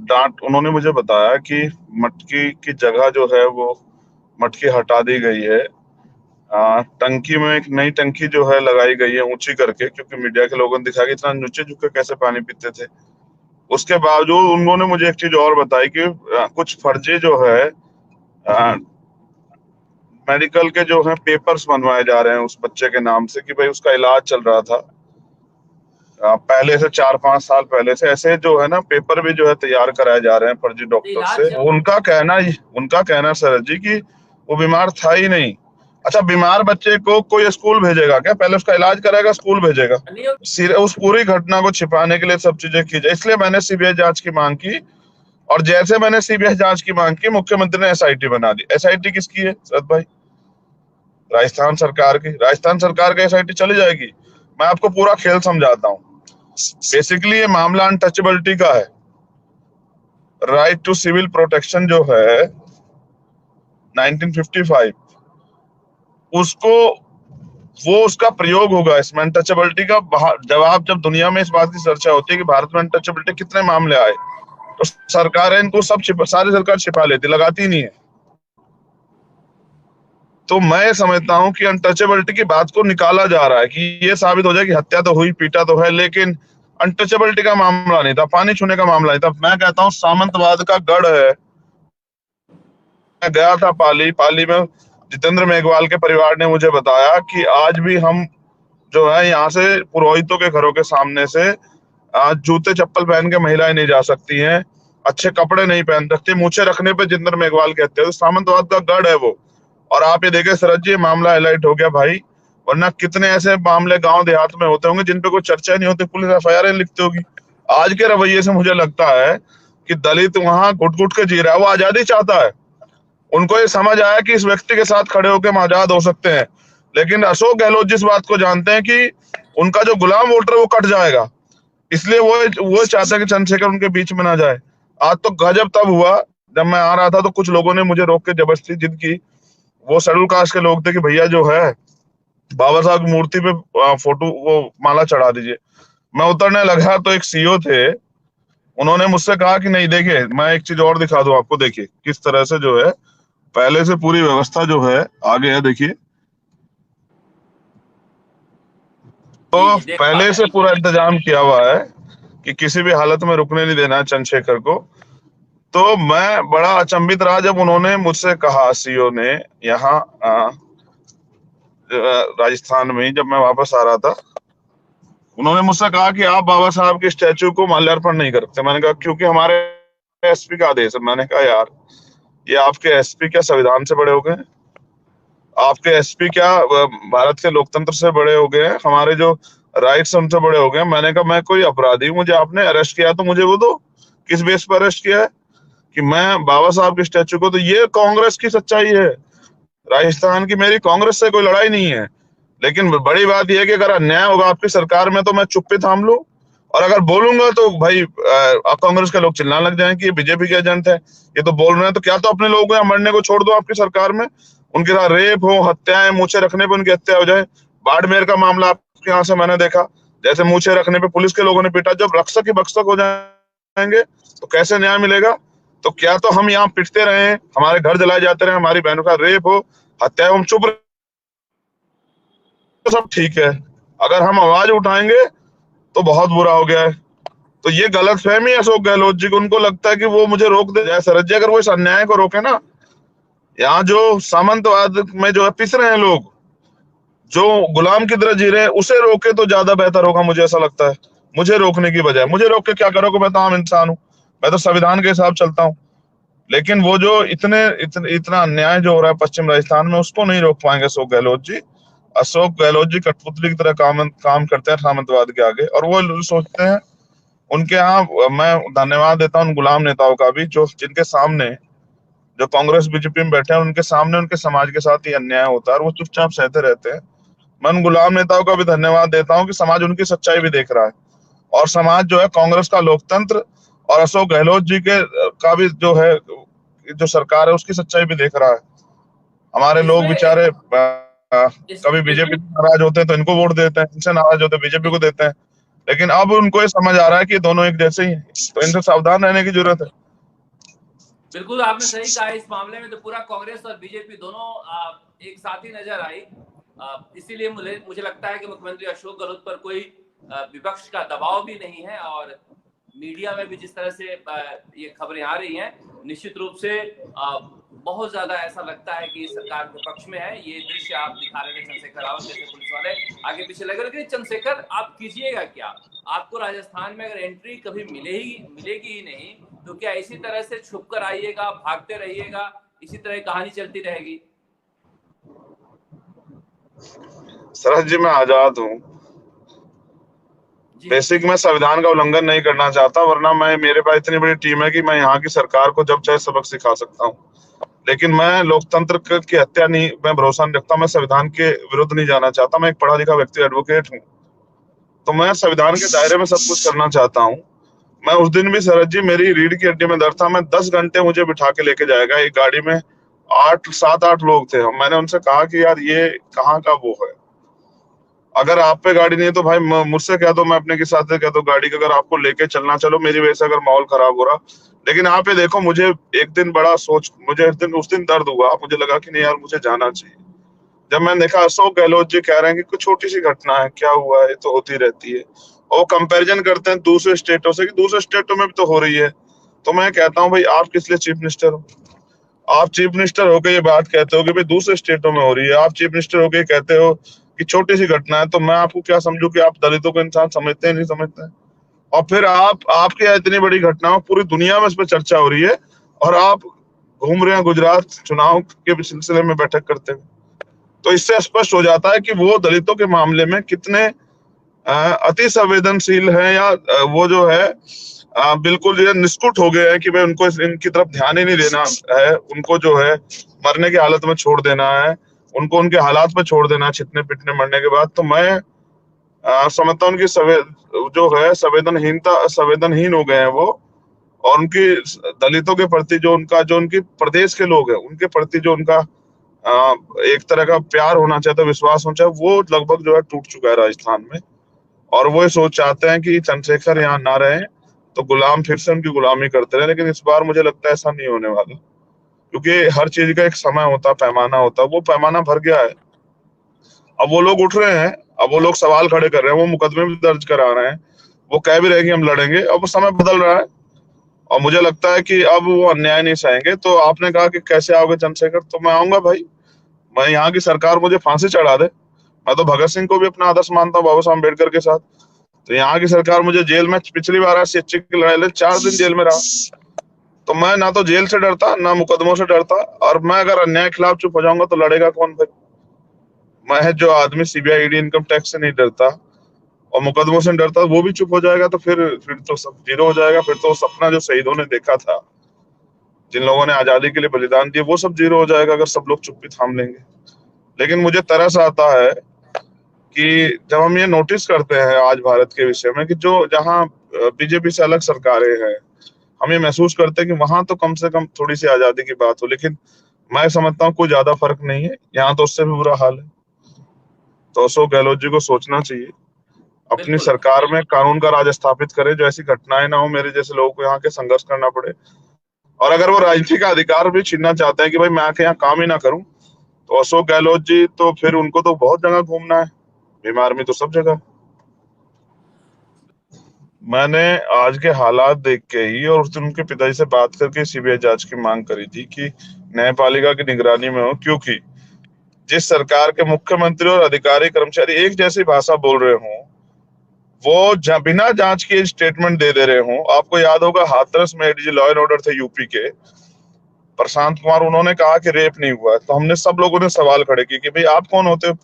डांट उन्होंने मुझे बताया कि मटकी की जगह जो है वो मटकी हटा दी गई है। टंकी में एक नई टंकी जो है लगाई गई है ऊंची करके, क्योंकि मीडिया के लोगों ने दिखाया कि इतना नीचे झुक के कैसे पानी पीते थे। उसके बावजूद उन्होंने मुझे एक चीज और बताई कि कुछ फर्जी जो है मेडिकल के जो है पेपर्स बनवाए जा रहे हैं उस बच्चे के नाम से, कि भाई उसका इलाज चल रहा था पहले से 4-5 साल पहले से। ऐसे जो है ना पेपर भी जो है तैयार कराए जा रहे हैं फर्जी डॉक्टर से। उनका कहना शरद जी कि वो बीमार था ही नहीं। अच्छा, बीमार बच्चे को कोई स्कूल भेजेगा क्या? पहले उसका इलाज कराएगा, स्कूल भेजेगा? उस पूरी घटना को छिपाने के लिए सब चीजें की जाए, इसलिए मैंने सीबीआई जांच की मांग की। और जैसे मैंने सीबीआई जांच की मांग की, मुख्यमंत्री ने एसआईटी बना दी। एसआईटी किसकी है शरद भाई? राजस्थान सरकार की। राजस्थान सरकार की एसआईटी चली जाएगी। मैं आपको पूरा खेल समझाता हूँ। बेसिकली ये मामला अनटचेबिलिटी का है। राइट टू सिविल प्रोटेक्शन जो है 1955, उसको वो उसका प्रयोग होगा इसमें अनटचेबिलिटी का। जवाब जब दुनिया में इस बात की चर्चा होती है कि भारत में अनटचेबिलिटी कितने मामले आए, तो सरकारें इनको सारी सरकार छिपा लेती, लगाती नहीं है। तो मैं समझता हूं कि अनटचेबिलिटी की बात को निकाला जा रहा है कि ये साबित हो जाए कि हत्या तो हुई, पीटा तो है, लेकिन अनटचेबिलिटी का मामला नहीं था, पानी छूने का मामला नहीं था। मैं कहता हूँ सामंतवाद का गढ़ है। मैं गया था पाली। पाली में जितेंद्र मेघवाल के परिवार ने मुझे बताया कि आज भी हम जो है यहाँ से पुरोहितों के घरों के सामने से जूते चप्पल पहन के महिलाएं नहीं जा सकती हैं, अच्छे कपड़े नहीं पहन सकती, मूछे रखने पे जितेंद्र मेघवाल कहते हैं। तो सामंतवाद का गढ़ है वो। और आप ये देखे शरद जी, मामला हाईलाइट हो गया भाई, वरना कितने ऐसे मामले गांव देहात में होते होंगे जिन पे कोई चर्चा नहीं होती, पुलिस एफआईआर लिखती होगी। आज के रवैये से मुझे लगता है कि दलित वहां घुट घुट के जी रहा है, वो आजादी चाहता है। उनको ये समझ आया कि इस व्यक्ति के साथ खड़े होकर हम आजाद हो सकते हैं। लेकिन अशोक गहलोत जिस बात को जानते हैं कि उनका जो गुलाम वोटर है वो कट जाएगा, इसलिए वो चाहते हैं कि चंद्रशेखर उनके बीच में ना जाए। आज तो गजब तब हुआ, जब मैं आ रहा था तो कुछ लोगों ने मुझे रोक के जबरदस्ती जिद की। वो शेड्यूल कास्ट के लोग थे कि भैया जो है बाबा साहब की मूर्ति पे फोटो वो माला चढ़ा दीजिए। मैं उतरने लगा तो एक सीईओ थे, उन्होंने मुझसे कहा कि नहीं, देखिए मैं एक चीज और दिखा दूं आपको, देखिए किस तरह से जो है पहले से पूरी व्यवस्था जो है आगे है, देखिए। तो पहले से पूरा इंतजाम किया हुआ है कि किसी भी हालत में रुकने नहीं देना है चंद्रशेखर को। तो मैं बड़ा अचंभित रहा जब उन्होंने मुझसे कहा, सीईओ ने, यहाँ राजस्थान में जब मैं वापस आ रहा था, उन्होंने मुझसे कहा कि आप बाबा साहब के स्टैचू को माल्यार्पण नहीं करते। मैंने कहा क्योंकि हमारे एसपी का आदेश है। मैंने कहा यार, ये आपके एसपी क्या संविधान से बड़े हो गए? आपके एसपी क्या भारत के लोकतंत्र से बड़े हो गए हैं? हमारे जो राइट्स उनसे बड़े हो गए हैं? मैंने कहा मैं कोई अपराधी हूँ, मुझे आपने अरेस्ट किया तो मुझे वो दो। किस बेस पर अरेस्ट किया है? कि मैं बाबा साहब के स्टैचू को, तो ये कांग्रेस की सच्चाई है राजस्थान की। मेरी कांग्रेस से कोई लड़ाई नहीं है, लेकिन बड़ी बात यह है कि अगर अन्याय होगा आपकी सरकार में तो मैं चुप्पी थाम लूं, और अगर बोलूंगा तो भाई कांग्रेस के लोग चिल्लाने लग जाएं कि ये बीजेपी के एजेंट है, ये तो बोल रहे हैं। तो क्या तो अपने लोगों को यहाँ मरने को छोड़ दो आपकी सरकार में, उनके साथ रेप हो, हत्याएं, मूछे रखने पे उनकी हत्या हो जाए। बाड़मेर का मामला आपके यहाँ से मैंने देखा, जैसे मूछे रखने पे पुलिस के लोगों ने पीटा। जब रक्षक ही भक्षक हो जाएंगे तो कैसे न्याय मिलेगा? तो क्या तो हम यहाँ पिटते रहे, हमारे घर जलाए जाते रहे, हमारी बहनों का रेप हो, हत्या हो, हम चुप रहे, तो सब ठीक है? अगर हम आवाज उठाएंगे तो बहुत बुरा हो गया है। तो ये गलत फहमी है अशोक गहलोत जी को, उनको लगता है कि वो मुझे रोक दे जाए। शरद जी, अगर वो इस अन्याय को रोके ना, यहाँ जो सामंतवाद में जो है पिस रहे हैं लोग, जो गुलाम की तरह जी रहे हैं, उसे रोके तो ज्यादा बेहतर होगा, मुझे ऐसा लगता है। मुझे रोकने की बजाय, मुझे रोक के क्या करोगे? मैं तो आम इंसान हूँ, मैं तो संविधान के हिसाब चलता हूँ। लेकिन वो जो इतना अन्याय जो हो रहा है पश्चिम राजस्थान में, उसको नहीं रोक पाएंगे अशोक गहलोत जी। अशोक गहलोत जी कठपुतली की तरह काम करते हैं सामंतवाद के आगे, और वो सोचते हैं उनके यहाँ। मैं धन्यवाद देता हूँ उन गुलाम नेताओं का भी, जो जिनके सामने, जो कांग्रेस बीजेपी में बैठे हैं, उनके सामने उनके समाज के साथ ही अन्याय होता है और वो चुपचाप सहते रहते हैं। मैं उन गुलाम नेताओं का भी धन्यवाद देता हूँ कि समाज उनकी सच्चाई भी देख रहा है, और समाज जो है कांग्रेस का लोकतंत्र और अशोक गहलोत जी के का भी जो है, जो सरकार है उसकी सच्चाई भी देख रहा है। हमारे लोग बेचारे कभी बीजेपी से नाराज होते हैं तो इनको वोट देते हैं, इनसे नाराज होते हैं बीजेपी को देते हैं। लेकिन अब उनको ये समझ आ रहा है कि दोनों एक जैसे ही हैं, तो इनसे सावधान रहने की जरूरत है। बिल्कुल आपने सही कहा। इस मामले में तो पूरा कांग्रेस और बीजेपी दोनों एक साथ ही नजर आई। इसीलिए मुझे लगता है कि मुख्यमंत्री अशोक गहलोत पर कोई विपक्ष का दबाव भी नहीं है, और मीडिया में भी जिस तरह से ये खबरें आ रही हैं, निश्चित रूप से बहुत ज्यादा ऐसा लगता है कि सरकार के पक्ष में है। ये दृश्य आप दिखा रहे थे, चंद्रशेखर रावत जैसे पुलिस वाले आगे पीछे लगे। लेकिन चंद्रशेखर, आप कीजिएगा क्या? आपको राजस्थान में अगर एंट्री कभी मिलेगी ही नहीं, तो क्या इसी तरह से छुप कर आइएगा, भागते रहिएगा, इसी तरह कहानी चलती रहेगी? सरहद जी, मैं आजाद हूँ। बेसिक मैं संविधान का उल्लंघन नहीं करना चाहता, वरना मेरे पास इतनी बड़ी टीम है कि मैं यहाँ की सरकार को जब चाहे सबक सिखा सकता हूँ। लेकिन मैं लोकतंत्र की हत्या नहीं, मैं भरोसा नहीं रखता। मैं संविधान के विरुद्ध नहीं जाना चाहता। मैं एक पढ़ा लिखा व्यक्ति, एडवोकेट हूँ, तो मैं संविधान के दायरे में सब कुछ करना चाहता हूँ। मैं उस दिन भी सरहद जी, मेरी रीढ़ की हड्डी में दर्द था। मैं 10 घंटे मुझे बिठा के लेके जाएगा एक गाड़ी में, 7-8 लोग थे। मैंने उनसे कहा कि यार ये कहाँ का वो है, अगर आप पे गाड़ी नहीं है तो भाई मुझसे कह दो, मैं अपने के साथ कह दो गाड़ी का, अगर आपको लेके चलना चलो, मेरी वजह से अगर माहौल खराब हो रहा। लेकिन आप ये देखो, मुझे एक दिन बड़ा मुझे उस दिन दर्द हुआ। मुझे लगा कि नहीं यार, मुझे जाना चाहिए। जब मैंने देखा अशोक गहलोत जी कह रहे हैं कि कुछ छोटी सी घटना है, क्या हुआ है, तो होती रहती है, और वो कंपैरिजन करते हैं दूसरे स्टेटों से कि दूसरे स्टेटों में भी तो हो रही है। तो मैं कहता हूँ भाई, आप किस लिए चीफ मिनिस्टर हो? आप चीफ मिनिस्टर होकर ये बात कहते हो कि भाई दूसरे स्टेटों में हो रही है। आप चीफ मिनिस्टर होकर कहते हो कि छोटी सी घटना है, तो मैं आपको क्या समझू कि आप दलितों को इंसान समझते हैं, नहीं समझते हैं? और फिर आपके यहाँ इतनी बड़ी घटना हो, पूरी दुनिया में इस पर चर्चा हो रही है, और आप घूम रहे हैं गुजरात चुनाव के सिलसिले में बैठक करते हुए। तो इससे स्पष्ट हो जाता है कि वो दलितों के मामले में कितने अति संवेदनशील है, या वो जो है बिल्कुल जो निष्कुट हो गए हैं कि भाई उनको इनकी तरफ ध्यान ही नहीं देना है। उनको जो है मरने की हालत में छोड़ देना है, उनको उनके हालात में छोड़ देना है, छिटने पिटने मरने के बाद। तो मैं समझता हूँ उनकी जो है संवेदनहीन हो गए हैं वो, और उनकी दलितों के प्रति जो उनकी प्रदेश के लोग हैं उनके प्रति जो उनका एक तरह का प्यार होना चाहिए, तो विश्वास होना चाहिए, वो लगभग जो है टूट चुका है राजस्थान में। और वो सोच चाहते हैं कि चंद्रशेखर यहाँ ना रहे, तो गुलाम फिर से उनकी गुलामी करते रहे। लेकिन इस बार मुझे लगता है ऐसा नहीं होने वाला, क्योंकि हर चीज का एक समय होता है, पैमाना होता है। वो पैमाना भर गया है। अब वो लोग उठ रहे हैं, अब वो लोग सवाल खड़े कर रहे हैं, वो मुकदमे भी दर्ज करा रहे हैं, वो कह भी रहे हैं कि हम लड़ेंगे। अब वो समय बदल रहा है, और मुझे लगता है कि अब वो अन्याय नहीं सहेंगे। तो आपने कहा कि कैसे आओगे चंद्रशेखर, तो मैं आऊंगा भाई। मैं यहाँ की सरकार मुझे फांसी चढ़ा दे, मैं तो भगत सिंह को भी अपना आदर्श मानता हूँ, बाबा साहब अम्बेडकर के साथ। तो यहाँ की सरकार मुझे जेल में, पिछली बार सीएचसी की लड़ाई में 4 दिन जेल में रहा, तो मैं ना तो जेल से डरता, ना मुकदमों से डरता। और मैं अगर अन्याय के खिलाफ चुप हो जाऊंगा तो लड़ेगा कौन भाई? मैं जो आदमी सीबीआई ईडी इनकम टैक्स से नहीं डरता और मुकदमों से डरता, वो भी चुप हो जाएगा, तो फिर तो सब जीरो हो जाएगा। फिर तो सपना जो शहीदों ने देखा था, जिन लोगों ने आजादी के लिए बलिदान दिए, वो सब जीरो हो जाएगा अगर सब लोग चुप्पी थाम लेंगे। लेकिन मुझे तरस आता है कि जब हम ये नोटिस करते हैं आज भारत के विषय में कि जो जहाँ बीजेपी से अलग सरकारें हैं, हम ये महसूस करते हैं कि वहां तो कम से कम थोड़ी सी आजादी की बात हो। लेकिन मैं समझता हूँ कोई ज्यादा फर्क नहीं है, यहाँ तो उससे भी बुरा हाल है। तो अशोक गहलोत जी को सोचना चाहिए, अपनी सरकार में कानून का राज स्थापित करे, जो ऐसी घटनाएं ना हो, मेरे जैसे लोगों को यहाँ के संघर्ष करना पड़े। और अगर वो राजनीति का अधिकार भी छीनना चाहते हैं कि भाई मैं आके यहाँ काम ही ना करूं, तो अशोक गहलोत जी, तो फिर उनको तो बहुत जगह घूमना है, बीमार में तो सब जगह। मैंने आज के हालात देख के ही और उस दिन उनके पिताजी से बात करके सीबीआई जांच की मांग करी थी कि न्यायपालिका की निगरानी में हो, क्योंकि जिस सरकार के मुख्यमंत्री और अधिकारी कर्मचारी एक जैसी भाषा बोल रहे हों, वो बिना जांच के स्टेटमेंट दे रहे हों। आपको याद होगा हाथरस में एडीजी लॉ एंड ऑर्डर थे यूपी के, प्रशांत कुमार, उन्होंने कहा कि रेप नहीं हुआ है। तो हमने सब लोगों ने सवाल खड़े किए कि भाई आप कौन होते हो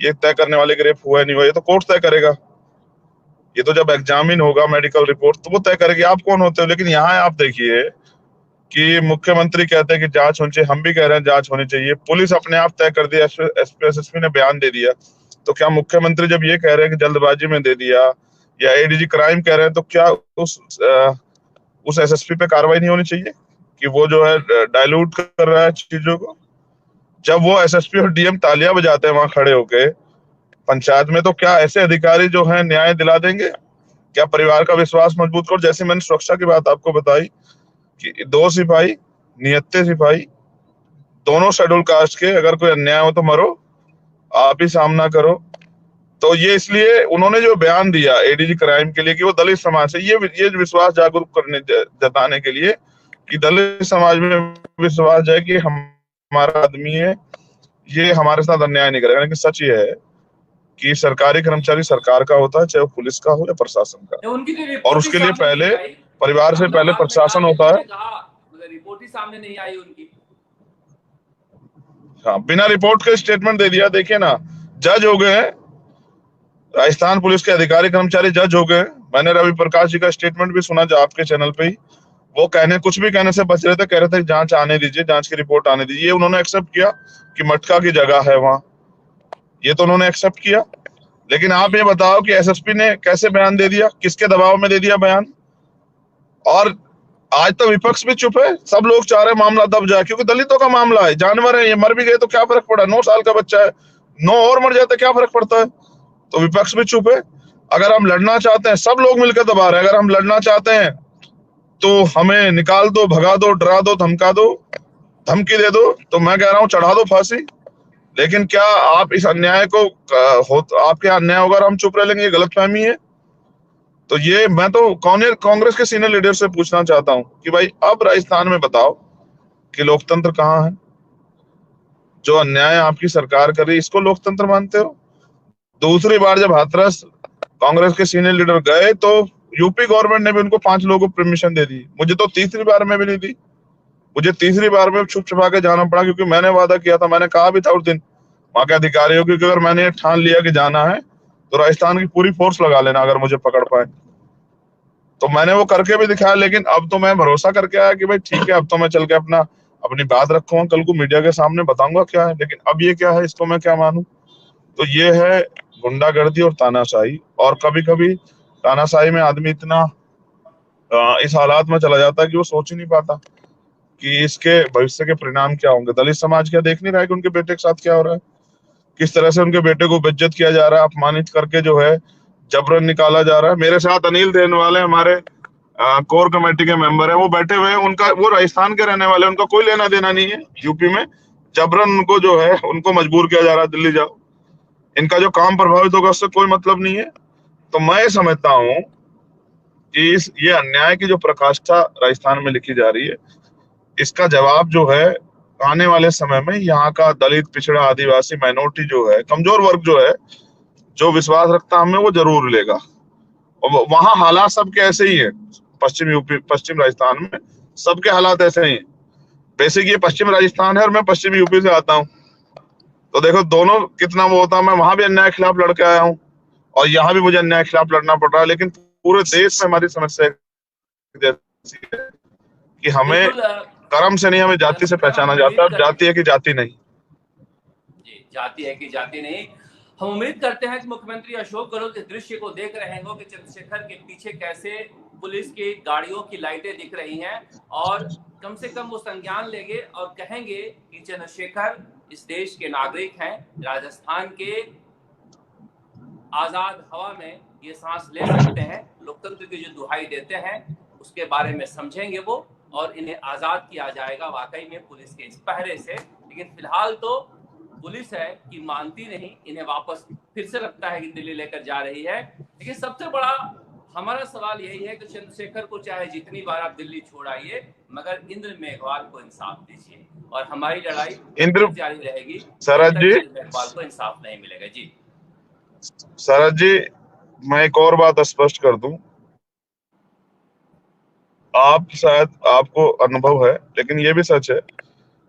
ये तय करने वाले कि रेप हुआ है नहीं हुआ? ये तो कोर्ट तय करेगा, ये तो जब एग्जामिन होगा मेडिकल रिपोर्ट तो वो तय करेगी, आप कौन होते हो। लेकिन यहाँ आप देखिए कि मुख्यमंत्री कहते हैं कि जांच होनी चाहिए, हम भी कह रहे हैं जांच होनी चाहिए, पुलिस अपने आप तय कर दिया, एसपी एसएसपी ने बयान दे दिया। तो क्या मुख्यमंत्री जब ये कह रहे हैं कि जल्दबाजी में दे दिया, या एडीजी क्राइम कह रहे हैं, तो क्या उस एसएसपी पे कार्रवाई नहीं होनी चाहिए कि वो जो है डाइल्यूट कर रहा है चीजों को? जब वो एसएसपी और डीएम तालियां बजाते हैं वहां खड़े होके पंचायत में तो क्या ऐसे अधिकारी जो हैं न्याय दिला देंगे? क्या परिवार का विश्वास मजबूत कर, जैसे मैंने सुरक्षा की बात आपको बताई कि 2 सिपाही, नियत्ते सिपाही, दोनों शेड्यूल कास्ट के, अगर कोई अन्याय हो तो मरो, आप ही सामना करो। तो ये इसलिए उन्होंने जो बयान दिया एडीजी क्राइम के लिए कि वो दलित समाज से, ये विश्वास जागरूक करने, जताने के लिए कि दलित समाज में विश्वास जाए कि हमारा आदमी है, ये हमारे साथ अन्याय नहीं करेगा। लेकिन सच ये है कि सरकारी कर्मचारी सरकार का होता है, चाहे वो पुलिस का हो या प्रशासन का, उनकी तो और रिपोर्ट ही उसके लिए सामने पहले नहीं आई। परिवार से पहले अहमदाबाद में कहा, प्रशासन होता दिल्ली है। में कहा, मगर रिपोर्ट ही सामने नहीं आई उनकी। हाँ, बिना रिपोर्ट के स्टेटमेंट दे दिया। देखिए ना, जज हो गए हैं, राजस्थान पुलिस के अधिकारी कर्मचारी जज हो गए। मैंने रवि प्रकाश जी का स्टेटमेंट भी सुना जो आपके चैनल पे ही, वो कुछ भी कहने से बच रहे थे, कह रहे थे जांच आने दीजिए, जांच की रिपोर्ट आने दीजिए। उन्होंने एक्सेप्ट किया कि मटका की जगह है वहां, ये तो उन्होंने एक्सेप्ट किया। लेकिन आप ये बताओ कि एसएसपी ने कैसे बयान दे दिया, किसके दबाव में दे दिया बयान? और आज तो विपक्ष भी चुप है, सब लोग चाह रहे मामला दब जाए, क्योंकि दलितों का मामला है, जानवर है, ये मर भी गए तो क्या फर्क पड़ा, 9 साल का बच्चा है, 9 और मर जाते क्या फर्क पड़ता है? तो विपक्ष भी चुप है। अगर हम लड़ना चाहते हैं, सब लोग मिलकर दबा रहे हैं, अगर हम लड़ना चाहते हैं तो हमें निकाल दो, भगा दो, डरा दो, धमका दो, धमकी दे दो, तो मैं कह रहा हूँ चढ़ा दो फांसी। लेकिन क्या आप इस अन्याय को आपके अन्याय होगा और हम चुप रह लेंगे? ये गलतफहमी है। तो ये मैं तो कांग्रेस के सीनियर लीडर से पूछना चाहता हूँ कि भाई अब राजस्थान में बताओ कि लोकतंत्र कहाँ है? जो अन्याय आपकी सरकार कर रही है, इसको लोकतंत्र मानते हो? दूसरी बार जब हाथरस कांग्रेस के सीनियर लीडर गए तो यूपी गवर्नमेंट ने भी उनको 5 लोगों को परमिशन दे दी। मुझे तो तीसरी बार में भी नहीं दी। मुझे तीसरी बार में छुप छुपा के जाना पड़ा, क्योंकि मैंने वादा किया था, मैंने कहा भी था उस दिन वहां के अधिकारियों की, अगर मैंने ठान लिया कि जाना है तो राजस्थान की पूरी फोर्स लगा लेना अगर मुझे पकड़ पाए। तो मैंने वो करके भी दिखाया। लेकिन अब तो मैं भरोसा करके आया कि भाई ठीक है, अब तो मैं चल के अपनी बात रखूंगा, कल को मीडिया के सामने बताऊंगा क्या है। लेकिन अब ये क्या है, इसको मैं क्या मानूं? तो ये है गुंडागर्दी और तानाशाही। और कभी कभी तानाशाही में आदमी इतना इस हालात में चला जाता है कि वो सोच ही नहीं पाता कि इसके भविष्य के परिणाम क्या होंगे। दलित समाज क्या देख नहीं रहा है कि उनके बेटे के साथ क्या हो रहा है, किस तरह से उनके बेटे को बेइज्जत किया जा रहा है, अपमानित करके जो है जबरन निकाला जा रहा है। मेरे साथ अनिल देन वाले हमारे कोर कमेटी के मेंबर है, वो बैठे हुए हैं, उनका वो राजस्थान के रहने वाले, उनका कोई लेना देना नहीं है यूपी में। जबरन उनको जो है उनको मजबूर किया जा रहा है दिल्ली जाओ, इनका जो काम प्रभावित होगा उससे कोई मतलब नहीं है। तो मैं समझता हूँ कि ये अन्याय की जो प्रकाष्ठा राजस्थान में लिखी जा रही है, इसका जवाब जो है आने वाले समय में यहाँ का दलित, पिछड़ा, आदिवासी, माइनॉरिटी जो है, कमजोर वर्ग जो है, जो विश्वास रखता हमें, वो जरूर लेगा। और वहां हालात सबके ऐसे ही है, पश्चिम यूपी, पश्चिम राजस्थान में सबके हालात ऐसे ही है। बेसिक ये पश्चिम राजस्थान है और मैं पश्चिम यूपी से आता हूँ, तो देखो दोनों कितना वो होता है। मैं वहां भी अन्याय के खिलाफ लड़के आया हूँ और यहाँ भी मुझे अन्याय के खिलाफ लड़ना पड़ रहा है। लेकिन पूरे देश में हमारी समस्या जैसी है कि हमें कर्म से नहीं, हमें जाति से पहचाना जाता है। जाति है कि जाति नहीं, जी जाति है कि जाति नहीं। हम उम्मीद करते हैं कि मुख्यमंत्री अशोक गहलोत इस दृश्य को देख रहे होंगे कि चंद्रशेखर के पीछे कैसे पुलिस की गाड़ियों की लाइटें दिख रही हैं, और कम से कम वो संज्ञान लेंगे और कहेंगे कि चंद्रशेखर इस देश के नागरिक हैं, राजस्थान के आजाद हवा में ये सांस ले सकते हैं, लोकतंत्र की जो दुहाई देते हैं उसके बारे में समझेंगे वो, और इन्हें आजाद किया जाएगा वाकई में पुलिस के इस पहरे से। लेकिन फिलहाल तो पुलिस है कि मानती नहीं, इन्हें वापस फिर से लगता है कि दिल्ली लेकर जा रही है। लेकिन सबसे बड़ा हमारा सवाल यही है कि चंद्रशेखर को चाहे जितनी बार आप दिल्ली छोड़ाइए, मगर इंद्र मेघवाल को इंसाफ दीजिए, और हमारी लड़ाई जारी रहेगी। शरद जी, मेघवाल को इंसाफ नहीं मिलेगा। जी शरद जी, मैं एक और बात स्पष्ट कर दूं, आप शायद आपको अनुभव है, लेकिन ये भी सच है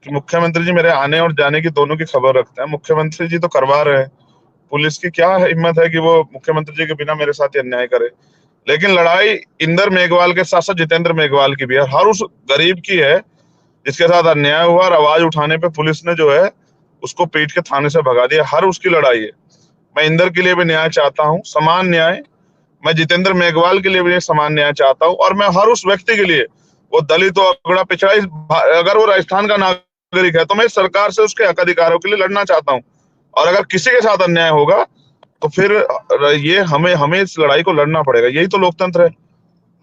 कि मुख्यमंत्री जी मेरे आने और जाने की दोनों की खबर रखते हैं। मुख्यमंत्री जी तो करवा रहे हैं, पुलिस की क्या हिम्मत है कि वो मुख्यमंत्री जी के बिना मेरे साथ अन्याय करे। लेकिन लड़ाई इंदर मेघवाल के साथ साथ जितेंद्र मेघवाल की भी है, हर उस गरीब की है जिसके साथ अन्याय हुआ और आवाज उठाने पे पुलिस ने जो है उसको पीट के थाने से भगा दिया। हर उसकी लड़ाई है। मैं इंदर के लिए भी न्याय चाहता हूँ, समान न्याय। मैं जितेंद्र मेघवाल के लिए भी समान न्याय चाहता हूँ, और मैं हर उस व्यक्ति के लिए, वो दलित हो, अगड़ा, पिछड़ा, अगर वो राजस्थान का नागरिक है तो मैं सरकार से उसके हक अधिकारों के लिए लड़ना चाहता हूँ। और अगर किसी के साथ अन्याय होगा तो फिर ये हमें इस लड़ाई को लड़ना पड़ेगा। यही तो लोकतंत्र है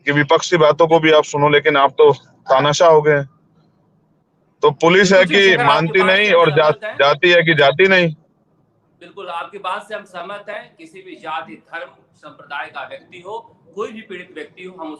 कि विपक्ष की बातों को भी आप सुनो, लेकिन आप तो तानाशाह हो गए हैं। तो पुलिस है बिल्कुल कि शिवशेखर, आपकी मानती बात से नहीं, हम और सहमत हैं। जाती है कि जाती नहीं। बिल्कुल आपकी बात से हम सहमत हैं। किसी भी जाति, धर्म, संप्रदाय का व्यक्ति हो, कोई भी पीड़ित व्यक्ति हो, हम